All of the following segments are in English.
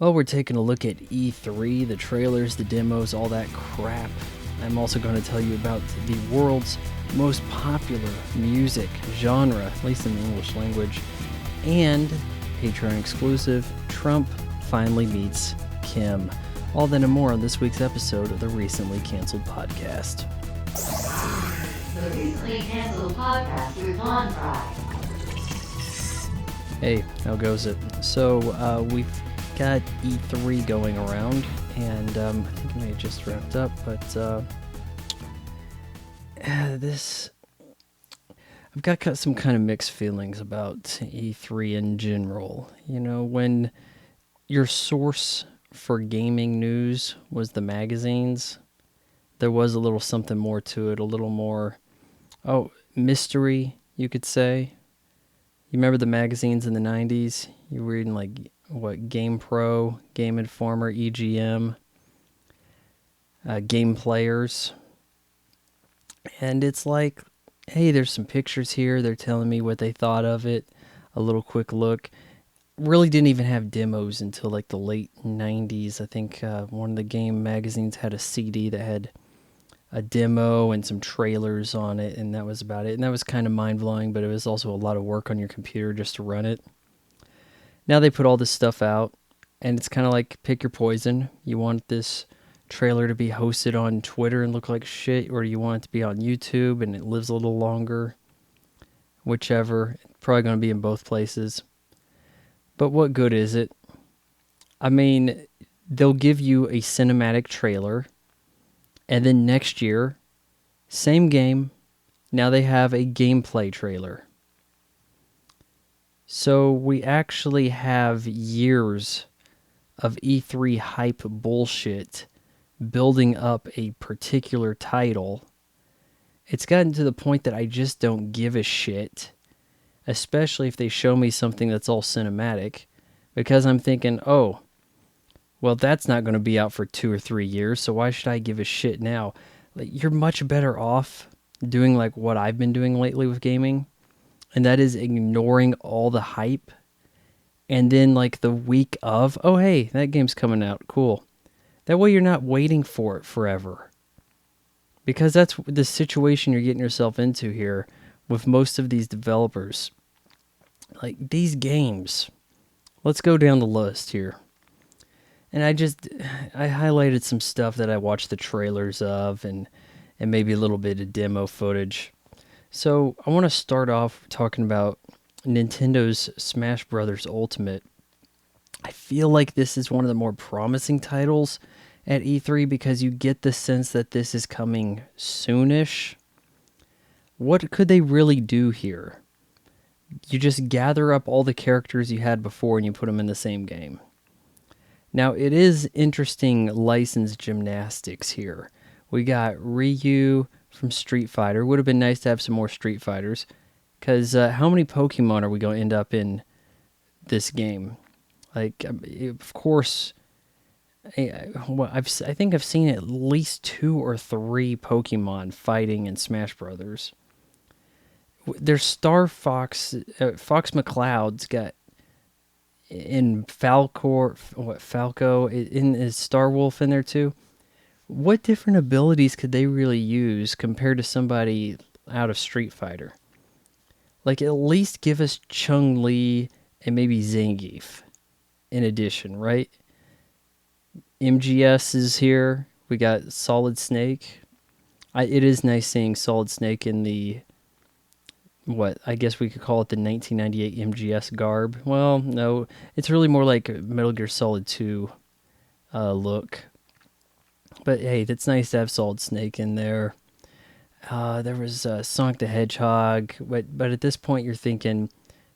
Well, we're taking a look at E3, the trailers, the demos, all that crap. I'm also going to tell you about the world's most popular music genre, at least in the English language, and Patreon exclusive, Trump finally meets Kim. All that and more on this week's episode of the Recently Canceled Podcast. The Recently Canceled Podcast with Von Fry. Hey, how goes it? So, we've got E3 going around, and I think it may have just wrapped up, but I've got some kind of mixed feelings about E3 in general. You know, when your source for gaming news was the magazines, there was a little something more to it, a little more, mystery, you could say. You remember the magazines in the 90s? You were reading Game Pro, Game Informer, EGM, Game Players. And it's like, hey, there's some pictures here. They're telling me what they thought of it. A little quick look. Really didn't even have demos until like the late 90s. I think one of the game magazines had a CD that had a demo and some trailers on it, and that was about it. And that was kind of mind-blowing, but it was also a lot of work on your computer just to run it. Now they put all this stuff out, and it's kind of like pick your poison. You want this trailer to be hosted on Twitter and look like shit, or you want it to be on YouTube and it lives a little longer. Whichever. It's probably going to be in both places. But what good is it? I mean, they'll give you a cinematic trailer, and then next year, same game, now they have a gameplay trailer. So we actually have years of E3 hype bullshit building up a particular title. It's gotten to the point that I just don't give a shit, especially if they show me something that's all cinematic, because I'm thinking, oh, well, that's not going to be out for 2 or 3 years, so why should I give a shit now? Like, you're much better off doing like what I've been doing lately with gaming, and that is ignoring all the hype, and then like the week of, oh hey, that game's coming out, cool. That way you're not waiting for it forever. Because that's the situation you're getting yourself into here with most of these developers. Like, these games, let's go down the list here. And I highlighted some stuff that I watched the trailers of and maybe a little bit of demo footage. So I want to start off talking about Nintendo's Smash Bros. Ultimate. I feel like this is one of the more promising titles at E3 because you get the sense that this is coming soonish. What could they really do here? You just gather up all the characters you had before and you put them in the same game. Now, it is interesting license gymnastics here. We got Ryu from Street Fighter. Would have been nice to have some more Street Fighters. Because how many Pokemon are we going to end up in this game? Like, of course, I think I've seen at least 2 or 3 Pokemon fighting in Smash Brothers. There's Star Fox, Fox McCloud's got in Falco, is Star Wolf in there too? What different abilities could they really use compared to somebody out of Street Fighter? Like, at least give us Chun-Li and maybe Zangief in addition, right? MGS is here. We got Solid Snake. It is nice seeing Solid Snake in the, I guess we could call it the 1998 MGS garb. Well, no, it's really more like a Metal Gear Solid 2 look. But hey, it's nice to have Solid Snake in there. There was Sonic the Hedgehog, but at this point you're thinking,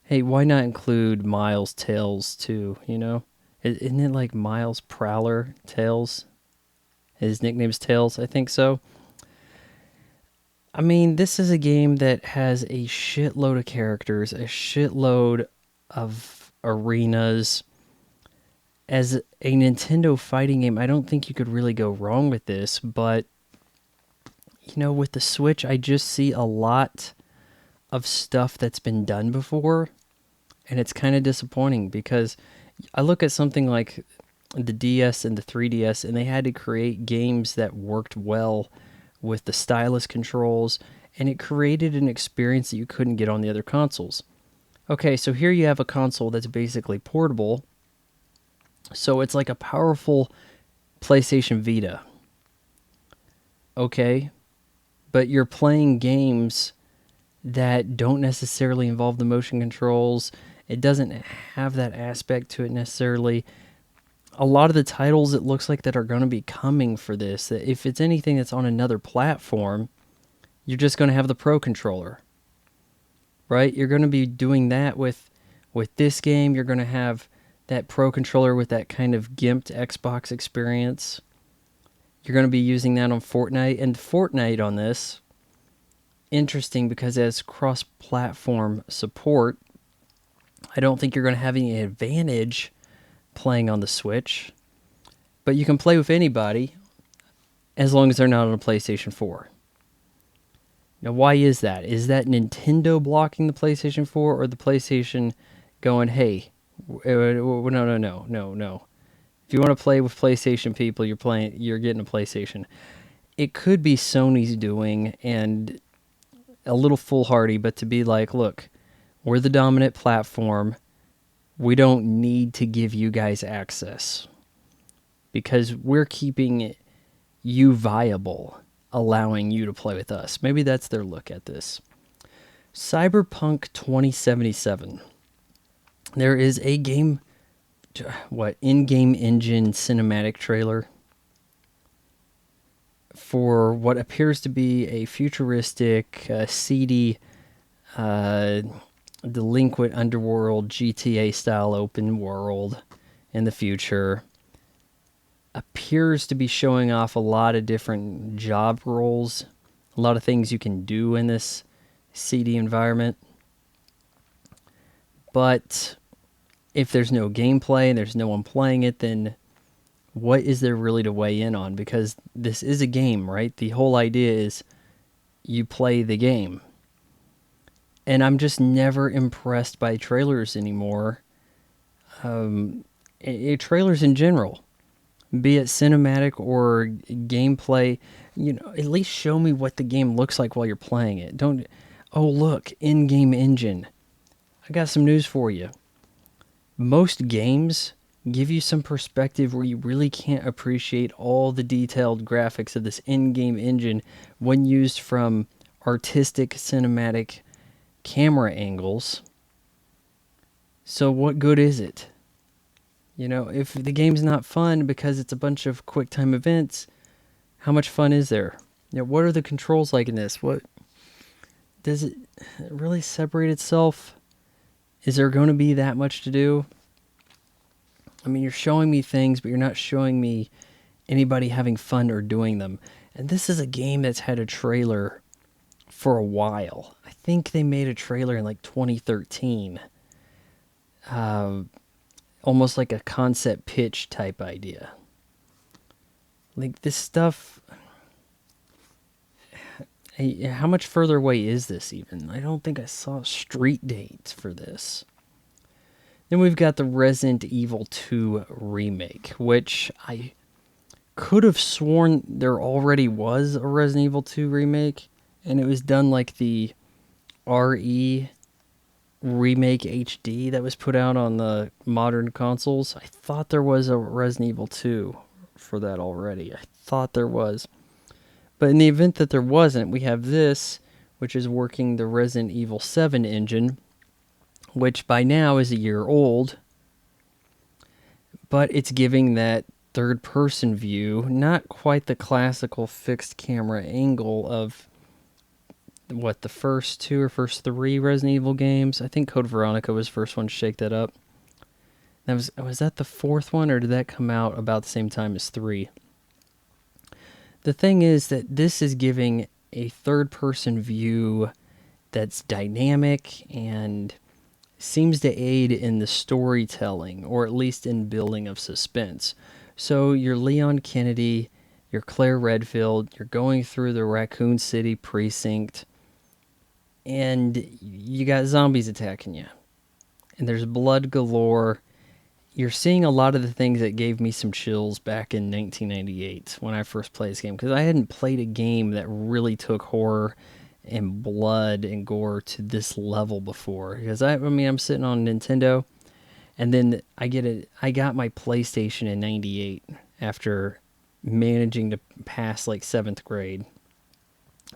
hey, why not include Miles Tails too, you know? Isn't it like Miles Prowler Tails? His nickname's Tails, I think so. I mean, this is a game that has a shitload of characters, a shitload of arenas. As a Nintendo fighting game, I don't think you could really go wrong with this, but, you know, with the Switch, I just see a lot of stuff that's been done before, and it's kind of disappointing because I look at something like the DS and the 3DS, and they had to create games that worked well with the stylus controls, and it created an experience that you couldn't get on the other consoles. Okay, so here you have a console that's basically portable, so it's like a powerful PlayStation Vita. Okay, but you're playing games that don't necessarily involve the motion controls. It doesn't have that aspect to it necessarily. A lot of the titles it looks like that are going to be coming for this, that if it's anything that's on another platform, you're just going to have the Pro controller, right? You're going to be doing that with this game. You're going to have that Pro controller with that kind of gimped Xbox experience. You're going to be using that on Fortnite, and Fortnite on this, interesting because it has cross-platform support. I don't think you're going to have any advantage playing on the Switch, but you can play with anybody as long as they're not on a PlayStation 4. Now, why is that? Is that Nintendo blocking the PlayStation 4 or the PlayStation going, hey, no. If you want to play with PlayStation people, you're getting a PlayStation. It could be Sony's doing, and a little foolhardy, but to be like, look, we're the dominant platform. We don't need to give you guys access because we're keeping you viable, allowing you to play with us. Maybe that's their look at this. Cyberpunk 2077. There is a game, in-game engine cinematic trailer for what appears to be a futuristic, seedy, delinquent underworld GTA style open world in the future. Appears to be showing off a lot of different job roles, a lot of things you can do in this seedy environment. But if there's no gameplay and there's no one playing it, then what is there really to weigh in on? Because this is a game, right? The whole idea is you play the game. And I'm just never impressed by trailers anymore. Trailers in general, be it cinematic or gameplay, at least show me what the game looks like while you're playing it. Don't, oh look, in-game engine. I got some news for you. Most games give you some perspective where you really can't appreciate all the detailed graphics of this in-game engine when used from artistic cinematic camera angles. So what good is it? If the game's not fun because it's a bunch of quick time events, how much fun is there? What are the controls like in this? What does it really separate itself? Is there going to be that much to do? I mean, you're showing me things, but you're not showing me anybody having fun or doing them. And this is a game that's had a trailer for a while. I think they made a trailer in like 2013. Almost like a concept pitch type idea. Like this stuff, how much further away is this even? I don't think I saw a street date for this. Then we've got the Resident Evil 2 remake, which I could have sworn there already was a Resident Evil 2 remake, and it was done like the RE Remake HD that was put out on the modern consoles. I thought there was a Resident Evil 2 for that already. I thought there was. But in the event that there wasn't, we have this, which is working the Resident Evil 7 engine, which by now is a year old. But it's giving that third-person view, not quite the classical fixed camera angle of the first two or first three Resident Evil games. I think Code Veronica was the first one to shake that up. Was that the fourth one, or did that come out about the same time as 3? The thing is that this is giving a third-person view that's dynamic and seems to aid in the storytelling, or at least in building of suspense. So you're Leon Kennedy, you're Claire Redfield, you're going through the Raccoon City precinct, and you got zombies attacking you. And there's blood galore, you're seeing a lot of the things that gave me some chills back in 1998 when I first played this game, because I hadn't played a game that really took horror and blood and gore to this level before. Because I mean, I'm sitting on Nintendo, and then I got my PlayStation in '98 after managing to pass like seventh grade,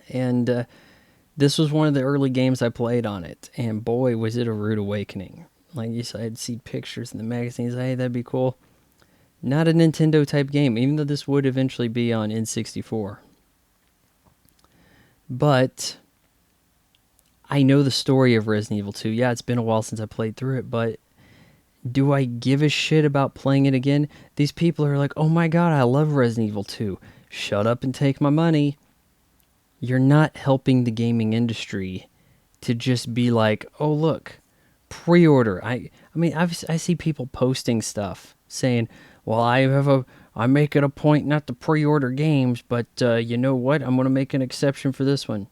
and this was one of the early games I played on it, and boy, was it a rude awakening. Like you said, I'd see pictures in the magazines. Hey, that'd be cool. Not a Nintendo type game, even though this would eventually be on N64. But I know the story of Resident Evil 2. Yeah, it's been a while since I played through it, but do I give a shit about playing it again? These people are like, oh my god, I love Resident Evil 2. Shut up and take my money. You're not helping the gaming industry to just be like, oh look, pre-order. I see people posting stuff saying, well, I make it a point not to pre-order games, but you know what? I'm going to make an exception for this one.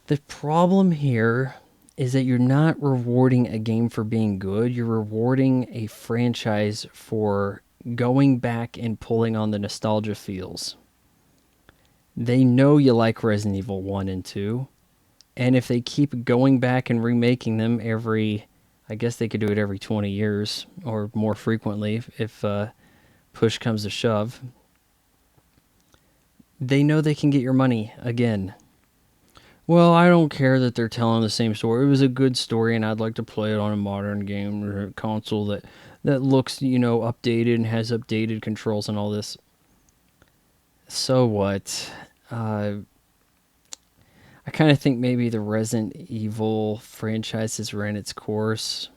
The problem here is that you're not rewarding a game for being good. You're rewarding a franchise for going back and pulling on the nostalgia feels. They know you like Resident Evil 1 and 2. And if they keep going back and remaking them I guess they could do it every 20 years or more frequently if push comes to shove. They know they can get your money again. Well, I don't care that they're telling the same story. It was a good story, and I'd like to play it on a modern game or a console that looks, updated and has updated controls and all this. So what? I kind of think maybe the Resident Evil franchise has ran its course.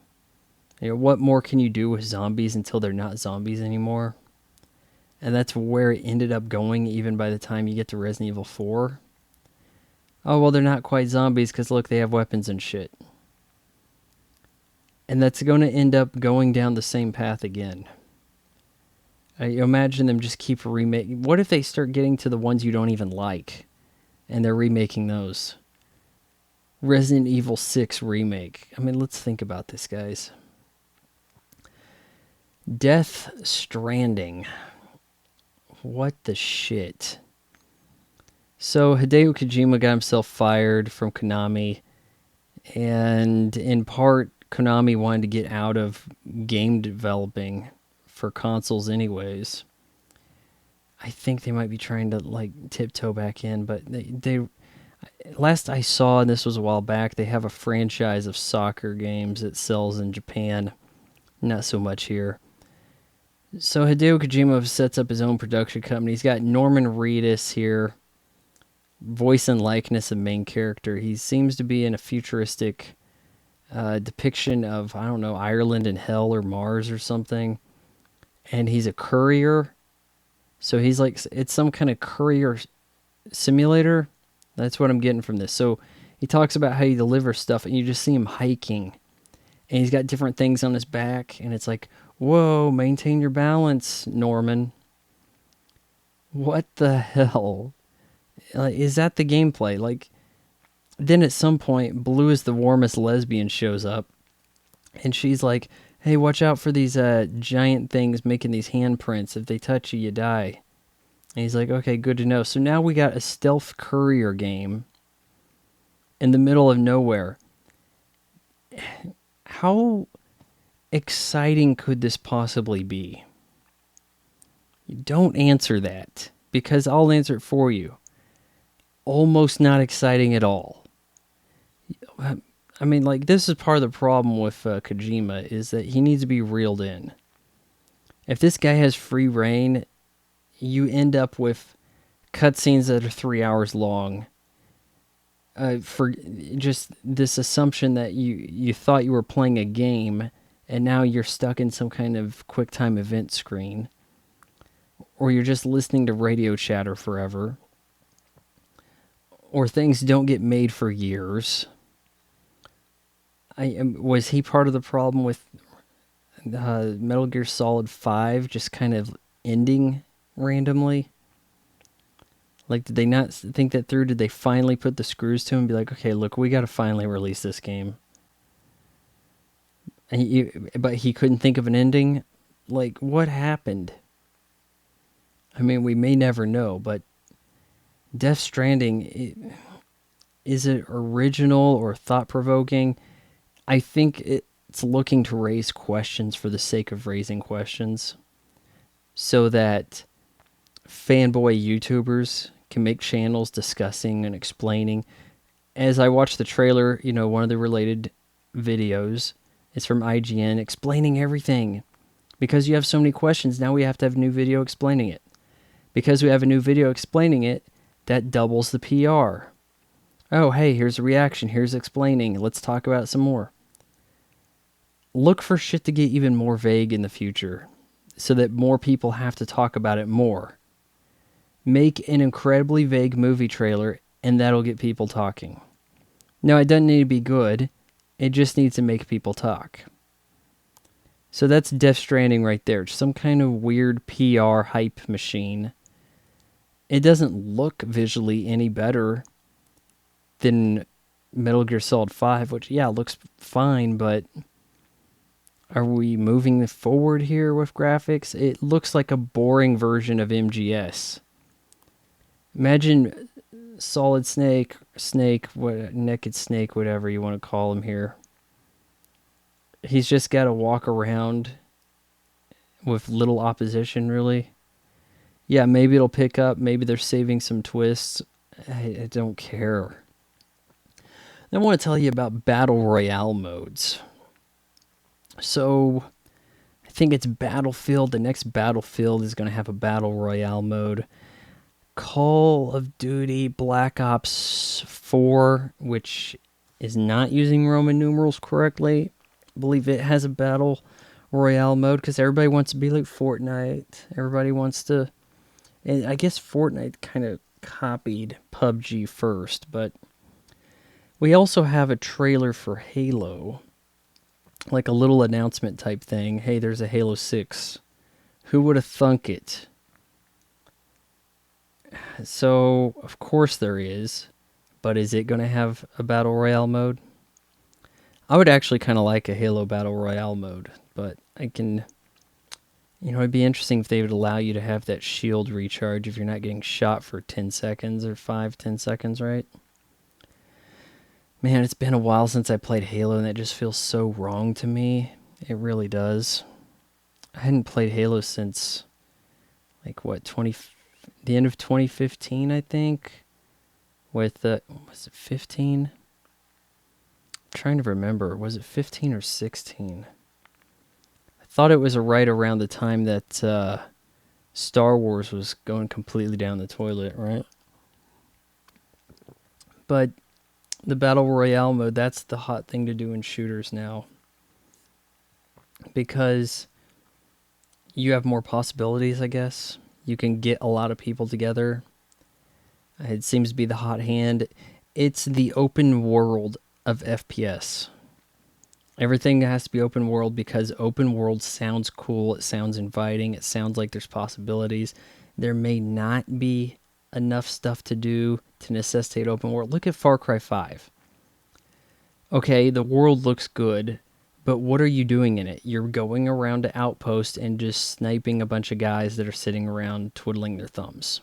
What more can you do with zombies until they're not zombies anymore? And that's where it ended up going even by the time you get to Resident Evil 4. Oh, well, they're not quite zombies because, look, they have weapons and shit. And that's going to end up going down the same path again. You imagine them just keep remaking. What if they start getting to the ones you don't even like? And they're remaking those. Resident Evil 6 remake. I mean, let's think about this, guys. Death Stranding. What the shit? So Hideo Kojima got himself fired from Konami, and in part, Konami wanted to get out of game developing for consoles anyways. I think they might be trying to tiptoe back in, but they last I saw, and this was a while back, they have a franchise of soccer games that sells in Japan, not so much here. So Hideo Kojima sets up his own production company. He's got Norman Reedus here, voice and likeness of main character. He seems to be in a futuristic depiction of, I don't know, Ireland and hell or Mars or something. And he's a courier. So he's like, it's some kind of courier simulator. That's what I'm getting from this. So he talks about how he delivers stuff, and you just see him hiking. And he's got different things on his back, and it's like, whoa, maintain your balance, Norman. What the hell? Is that the gameplay? Then at some point, Blue is the warmest lesbian shows up, and she's like, hey, watch out for these giant things making these handprints. If they touch you, you die. And he's like, okay, good to know. So now we got a stealth courier game in the middle of nowhere. How exciting could this possibly be? Don't answer that, because I'll answer it for you. Almost not exciting at all. I mean, this is part of the problem with Kojima, is that he needs to be reeled in. If this guy has free reign, you end up with cutscenes that are 3 hours long. For just this assumption that you thought you were playing a game, and now you're stuck in some kind of QuickTime event screen. Or you're just listening to radio chatter forever. Or things don't get made for years. Was he part of the problem with Metal Gear Solid 5 just kind of ending randomly? Did they not think that through? Did they finally put the screws to him and be like, okay, look, we got to finally release this game? But he couldn't think of an ending. Like, what happened? I mean, we may never know, but Death Stranding, is it original or thought provoking? I think it's looking to raise questions for the sake of raising questions so that fanboy YouTubers can make channels discussing and explaining. As I watched the trailer, one of the related videos is from IGN explaining everything. Because you have so many questions, now we have to have a new video explaining it. Because we have a new video explaining it, that doubles the PR. Oh, hey, here's a reaction. Here's explaining. Let's talk about it some more. Look for shit to get even more vague in the future so that more people have to talk about it more. Make an incredibly vague movie trailer and that'll get people talking. No, it doesn't need to be good. It just needs to make people talk. So that's Death Stranding right there. Some kind of weird PR hype machine. It doesn't look visually any better than Metal Gear Solid 5, which, yeah, looks fine, but are we moving forward here with graphics? It looks like a boring version of MGS. Imagine Solid Snake, Naked Snake, whatever you want to call him here. He's just got to walk around with little opposition, really. Yeah, maybe it'll pick up. Maybe they're saving some twists. I don't care. I want to tell you about Battle Royale modes. So, I think it's Battlefield. The next Battlefield is going to have a Battle Royale mode. Call of Duty Black Ops 4, which is not using Roman numerals correctly. I believe it has a Battle Royale mode because everybody wants to be like Fortnite. Everybody wants to... And I guess Fortnite kind of copied PUBG first, but we also have a trailer for Halo. Like a little announcement type thing. Hey, there's a Halo 6. Who would have thunk it? So, of course there is. But is it going to have a Battle Royale mode? I would actually kind of like a Halo Battle Royale mode. But I can... it'd be interesting if they would allow you to have that shield recharge if you're not getting shot for 10 seconds or 10 seconds, right? Man, it's been a while since I played Halo, and that just feels so wrong to me. It really does. I hadn't played Halo since, the end of 2015, I think. Was it 15? I'm trying to remember. Was it 15 or 16? I thought it was right around the time that Star Wars was going completely down the toilet, right? But the Battle Royale mode, that's the hot thing to do in shooters now. Because you have more possibilities, I guess. You can get a lot of people together. It seems to be the hot hand. It's the open world of FPS. Everything has to be open world because open world sounds cool. It sounds inviting. It sounds like there's possibilities. There may not be enough stuff to do to necessitate open world. Look at Far Cry 5. Okay, the world looks good, but what are you doing in it? You're going around to outpost and just sniping a bunch of guys that are sitting around twiddling their thumbs.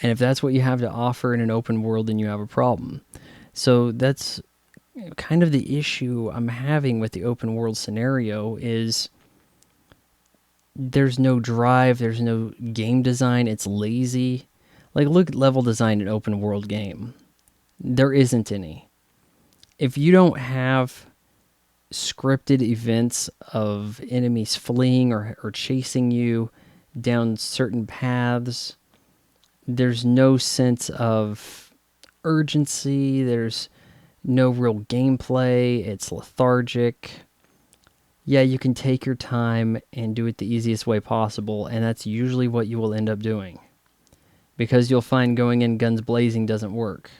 And if that's what you have to offer in an open world, then you have a problem. So that's kind of the issue I'm having with the open world scenario is there's no drive, there's no game design, it's lazy. Like, look at level design in an open world game. There isn't any. If you don't have scripted events of enemies fleeing or chasing you down certain paths, there's no sense of urgency, there's no real gameplay, it's lethargic. Yeah, you can take your time and do it the easiest way possible, and that's usually what you will end up doing. Because you'll find going in guns blazing doesn't work.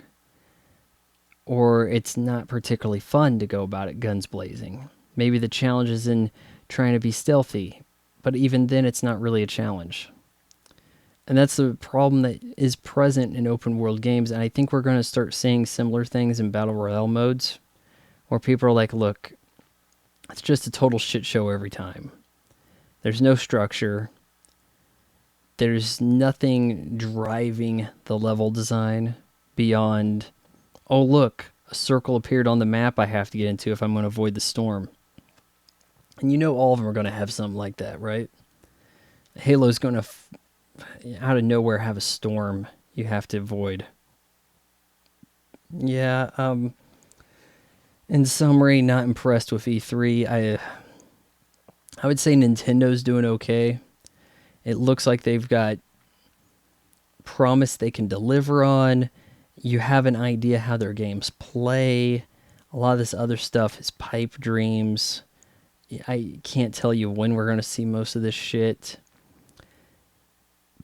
Or it's not particularly fun to go about it guns blazing. Maybe the challenge is in trying to be stealthy, but even then it's not really a challenge. And that's the problem that is present in open world games, and I think we're going to start seeing similar things in Battle Royale modes, where people are like, look, It's just a total shit show every time. There's no structure. There's nothing driving the level design beyond, oh, look, a circle appeared on the map I have to get into if I'm going to avoid the storm. And you know all of them are going to have something like that, right? Halo's going to, out of nowhere, have a storm you have to avoid. Yeah, in summary, not impressed with E3. I would say Nintendo's doing okay. It looks like they've got promise they can deliver on. You have an idea how their games play. A lot of this other stuff is pipe dreams. I can't tell you when we're going to see most of this shit.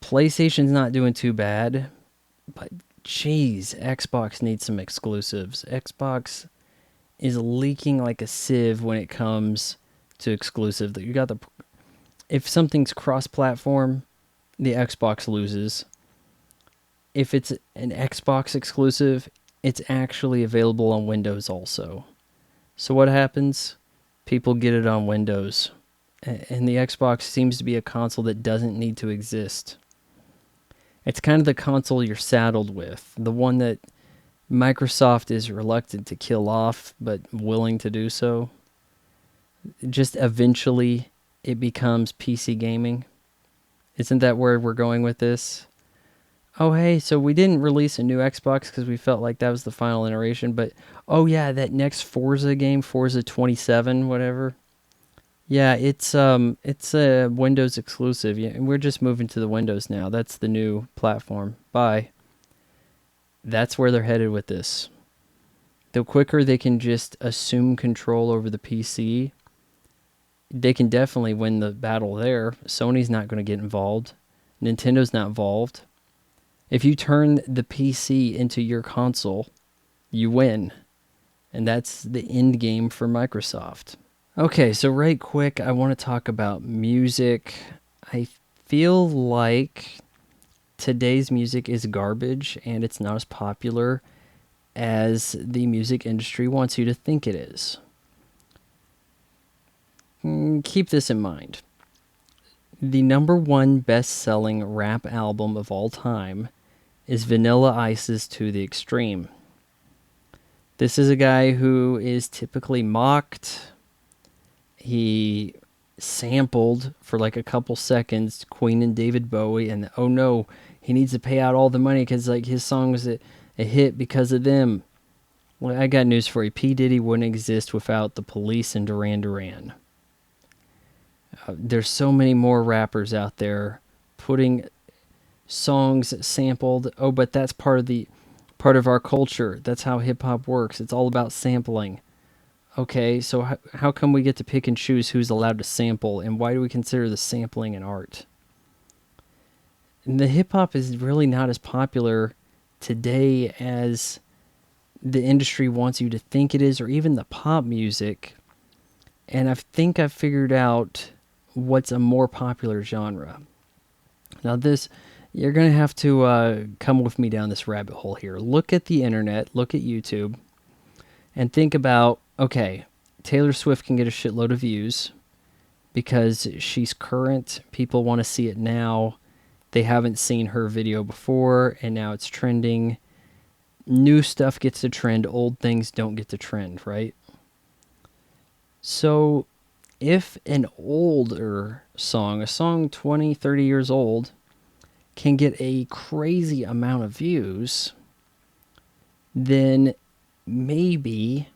PlayStation's not doing too bad, but geez, Xbox needs some exclusives. Xbox is leaking like a sieve when it comes to exclusive. You got the, if something's cross-platform, the Xbox loses. If it's an Xbox exclusive, it's actually available on Windows also. So what happens? People get it on Windows. And the Xbox seems to be a console that doesn't need to exist. It's kind of the console you're saddled with. The one that Microsoft is reluctant to kill off, but willing to do so. Just eventually, it becomes PC gaming. Isn't that where we're going with this? Oh, hey, so we didn't release a new Xbox because we felt like that was the final iteration, but, oh yeah, that next Forza game, Forza 27, whatever. Yeah, it's a Windows exclusive. Yeah, and we're just moving to the Windows now. That's the new platform. Bye. That's where they're headed with this. The quicker they can just assume control over the PC, they can definitely win the battle there. Sony's not going to get involved. Nintendo's not involved. If you turn the PC into your console, you win. And that's the end game for Microsoft. Okay, so right quick, I want to talk about music. I feel like today's music is garbage and it's not as popular as the music industry wants you to think it is. Keep this in mind. The number one best-selling rap album of all time is Vanilla Ice's To the Extreme. This is a guy who is typically mocked. He sampled for like a couple seconds Queen and David Bowie, and oh no, he needs to pay out all the money because like his song was a hit because of them. Well, I got news for you. P. Diddy wouldn't exist without the Police and Duran Duran. There's so many more rappers out there putting songs sampled. Oh, but that's part of our culture. That's how hip hop works. It's all about sampling. Okay, so how come we get to pick and choose who's allowed to sample, and why do we consider the sampling an art? And the hip hop is really not as popular today as the industry wants you to think it is, or even the pop music. And I think I've figured out what's a more popular genre. Now this, you're going to have to come with me down this rabbit hole here. Look at the internet, look at YouTube, and think about, okay, Taylor Swift can get a shitload of views because she's current. People want to see it now. They haven't seen her video before, and now it's trending. New stuff gets to trend. Old things don't get to trend, right? So if an older song, a song 20, 30 years old, can get a crazy amount of views, then maybe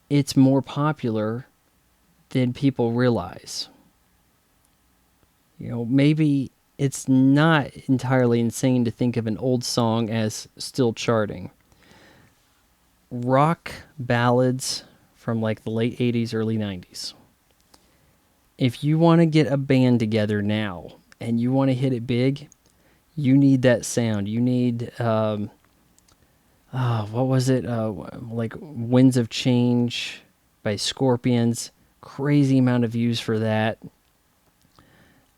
it's more popular than people realize. You know, maybe it's not entirely insane to think of an old song as still charting. Rock ballads from like the late 80s, early 90s. If you want to get a band together now and you want to hit it big, you need that sound. You need, what was it? Like Winds of Change by Scorpions. Crazy amount of views for that.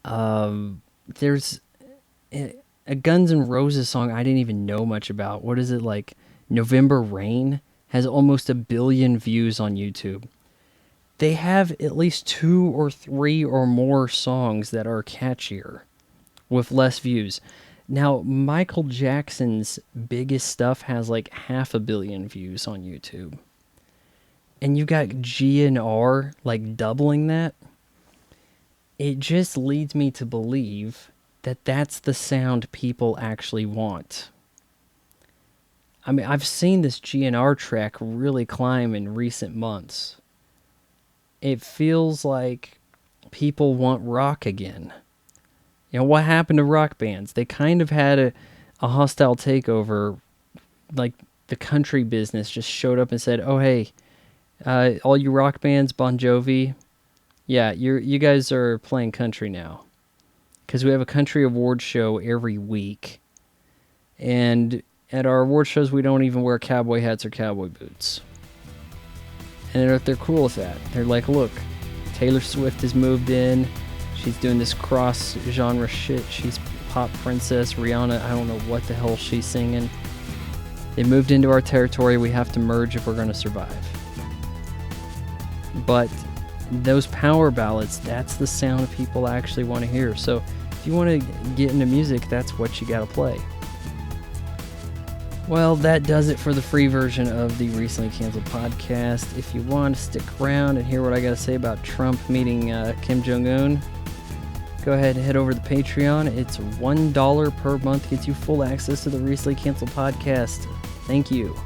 There's a Guns N' Roses song I didn't even know much about. What is it, like November Rain? Has almost 1 billion views on YouTube. they have at least 2 or 3 or more songs that are catchier with less views. Now, Michael Jackson's biggest stuff has like 500 million views on YouTube. And you got GNR like doubling that. It just leads me to believe that that's the sound people actually want. I mean, I've seen this GNR track really climb in recent months. It feels like people want rock again. You know, what happened to rock bands? They kind of had a hostile takeover. Like, the country business just showed up and said, oh, hey, all you rock bands, Bon Jovi, yeah, you guys are playing country now. Because we have a country award show every week. And at our award shows, we don't even wear cowboy hats or cowboy boots. And they're cool with that. They're like, look, Taylor Swift has moved in. She's doing this cross-genre shit. She's pop princess. Rihanna, I don't know what the hell she's singing. They moved into our territory. We have to merge if we're going to survive. But those power ballads, that's the sound people actually want to hear. So if you want to get into music, that's what you got to play. Well, that does it for the free version of the Recently Canceled podcast. If you want to stick around and hear what I got to say about Trump meeting Kim Jong-un, go ahead and head over to the Patreon. It's $1 per month, gets you full access to the Recently Canceled podcast. Thank you.